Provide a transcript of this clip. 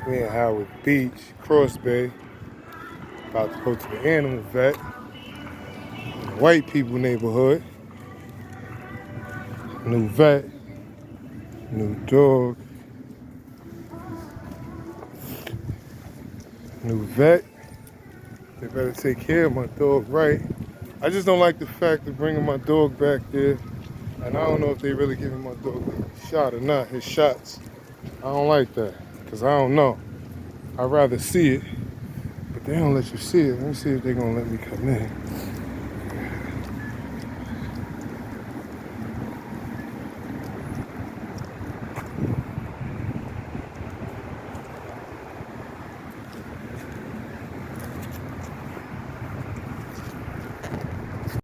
We in Howard Beach, Cross Bay. About to go to the animal vet. In the white people neighborhood. New vet. New dog. New vet. They better take care of my dog right. I just don't like the fact of bringing my dog back there. And I don't know if they really giving my dog a shot or not, his shots. I don't like that, because I don't know. I'd rather see it, but they don't let you see it. Let me see if they're going to let me come in.